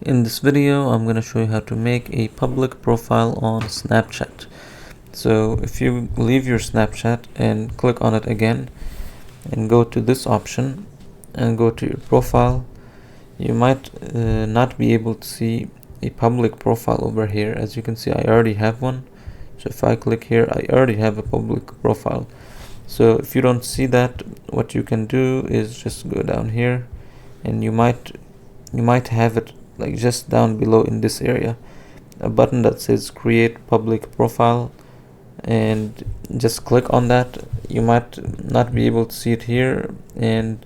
In this video, I'm going to show you how to make a public profile on Snapchat. So if you leave your Snapchat and click on it again and go to this option and go to your profile, you might not be able to see a public profile over here. As you can see, I already have one. So if I click here, I already have a public profile. So if you don't see that, what you can do is just go down here, and you might have it like just down below in this area, a button that says create public profile, and just click on that. You might not be able to see it here, and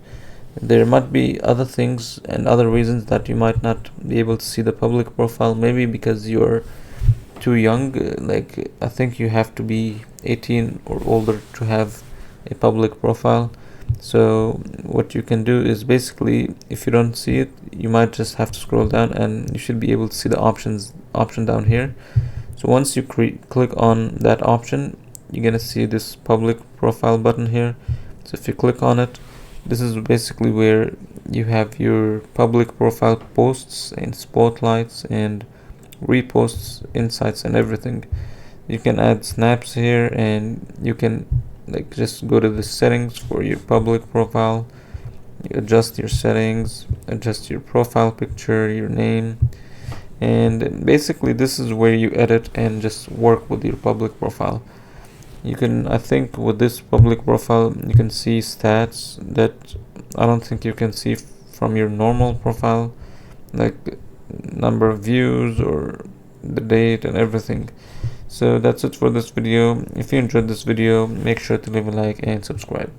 there might be other things and other reasons that you might not be able to see the public profile. Maybe because you're too young. Like, I think you have to be 18 or older to have a public profile. So what you can do is, basically, if you don't see it, you might just have to scroll down, and you should be able to see the option down here. So once you click on that option, you're gonna see this public profile button here. So if you click on it, this is basically where you have your public profile posts and spotlights and reposts, insights, and everything. You can add snaps here, and you can just go to the settings for your public profile. You adjust your settings, adjust your profile picture, your name, and basically this is where you edit and just work with your public profile. You can, I think with this public profile, you can see stats that I don't think you can see from your normal profile, like number of views or the date and everything. So that's it for this video. If you enjoyed this video, make sure to leave a like and subscribe.